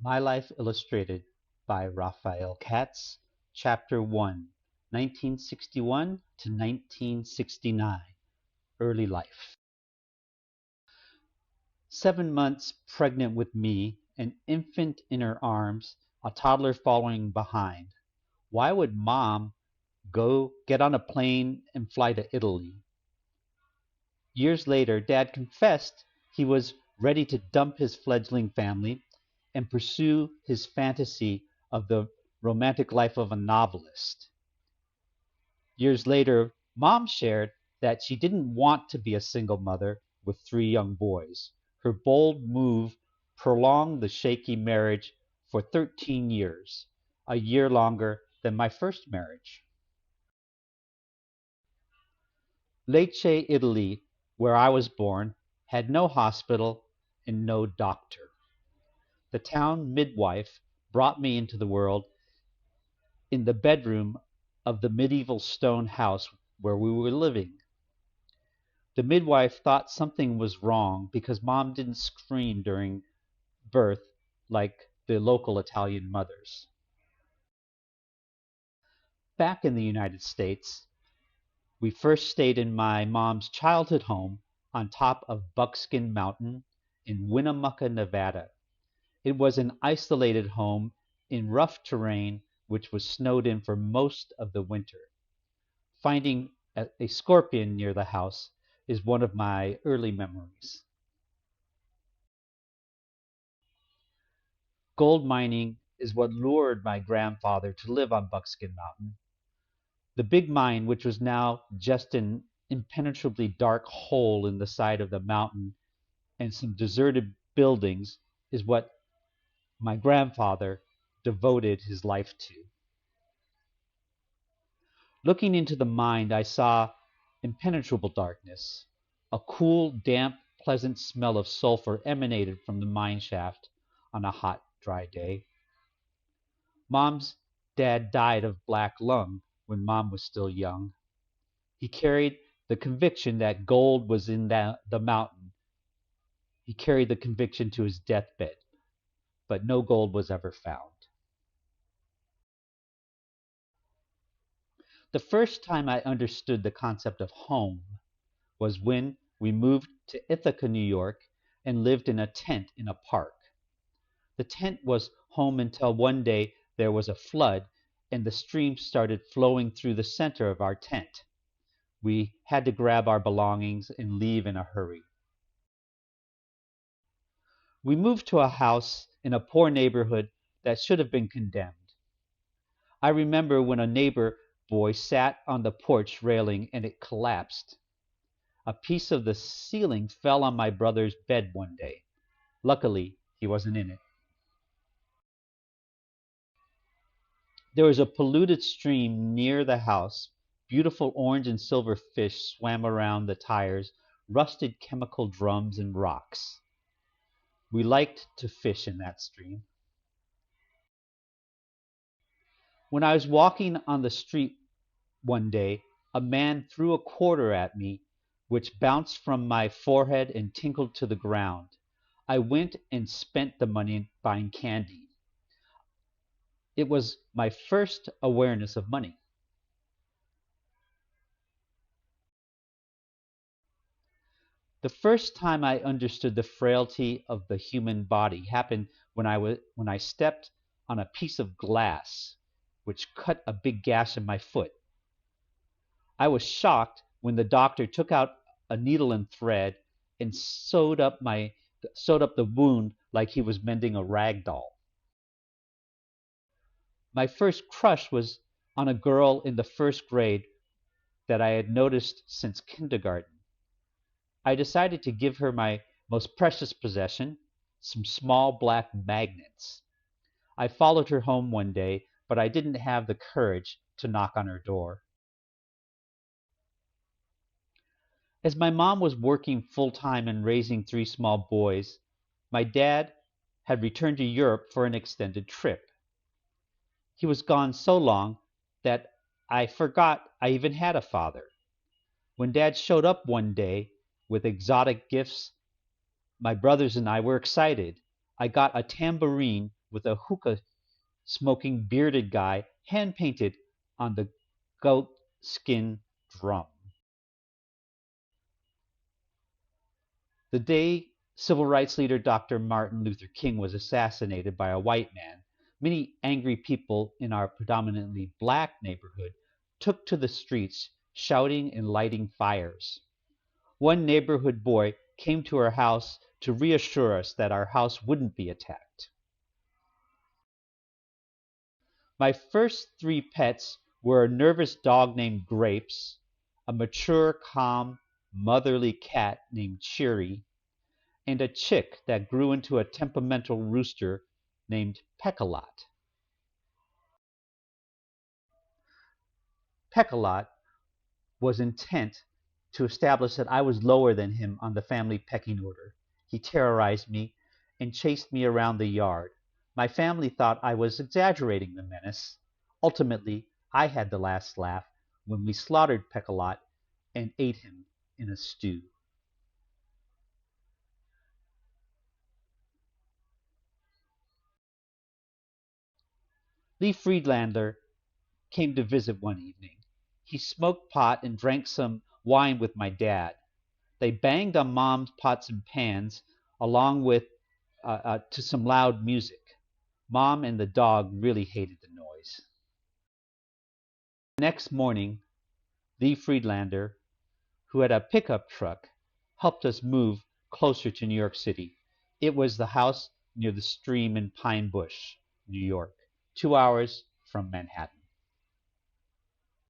My Life Illustrated by Raphael Katz, Chapter 1, 1961 to 1969, Early Life. 7 months pregnant with me, an infant in her arms, a toddler following behind. Why would Mom go get on a plane and fly to Italy? Years later, Dad confessed he was ready to dump his fledgling family and pursue his fantasy of the romantic life of a novelist. Years later, Mom shared that she didn't want to be a single mother with 3 young boys. Her bold move prolonged the shaky marriage for 13 years, a year longer than my first marriage. Lecce, Italy, where I was born, had no hospital and no doctor. The town midwife brought me into the world in the bedroom of the medieval stone house where we were living. The midwife thought something was wrong because Mom didn't scream during birth like the local Italian mothers. Back in the United States, we first stayed in my mom's childhood home on top of Buckskin Mountain in Winnemucca, Nevada. It was an isolated home in rough terrain which was snowed in for most of the winter. Finding a scorpion near the house is one of my early memories. Gold mining is what lured my grandfather to live on Buckskin Mountain. The big mine, which was now just an impenetrably dark hole in the side of the mountain and some deserted buildings, is what my grandfather devoted his life to. Looking into the mine, I saw impenetrable darkness. A cool, damp, pleasant smell of sulfur emanated from the mine shaft on a hot, dry day. Mom's dad died of black lung when Mom was still young. He carried the conviction that gold was in the mountain. He carried the conviction to his deathbed, but no gold was ever found. The first time I understood the concept of home was when we moved to Ithaca, New York, and lived in a tent in a park. The tent was home until one day there was a flood and the stream started flowing through the center of our tent. We had to grab our belongings and leave in a hurry. We moved to a house in a poor neighborhood that should have been condemned. I remember when a neighbor boy sat on the porch railing and it collapsed. A piece of the ceiling fell on my brother's bed one day. Luckily, he wasn't in it. There was a polluted stream near the house. Beautiful orange and silver fish swam around the tires, rusted chemical drums and rocks. We liked to fish in that stream. When I was walking on the street one day, a man threw a quarter at me, which bounced from my forehead and tinkled to the ground. I went and spent the money buying candy. It was my first awareness of money. The first time I understood the frailty of the human body happened when I stepped on a piece of glass which cut a big gash in my foot. I was shocked when the doctor took out a needle and thread and sewed up the wound like he was mending a rag doll. My first crush was on a girl in the first grade that I had noticed since kindergarten. I decided to give her my most precious possession, some small black magnets. I followed her home one day, but I didn't have the courage to knock on her door. As my mom was working full-time and raising 3 small boys, my dad had returned to Europe for an extended trip. He was gone so long that I forgot I even had a father. When Dad showed up one day with exotic gifts, my brothers and I were excited. I got a tambourine with a hookah smoking bearded guy hand painted on the goat skin drum. The day civil rights leader Dr. Martin Luther King was assassinated by a white man, many angry people in our predominantly black neighborhood took to the streets shouting and lighting fires. One neighborhood boy came to our house to reassure us that our house wouldn't be attacked. My first three pets were a nervous dog named Grapes, a mature, calm, motherly cat named Cheery, and a chick that grew into a temperamental rooster named Peckalot. Peckalot was intent to establish that I was lower than him on the family pecking order. He terrorized me and chased me around the yard. My family thought I was exaggerating the menace. Ultimately, I had the last laugh when we slaughtered Peckalot and ate him in a stew. Lee Friedlander came to visit one evening. He smoked pot and drank some wine with my dad. They banged on mom's pots and pans along with to some loud music. Mom and the dog really hated the noise. The next morning, Lee Friedlander, who had a pickup truck, helped us move closer to New York City. It was the house near the stream in Pine Bush, New York, 2 hours from Manhattan.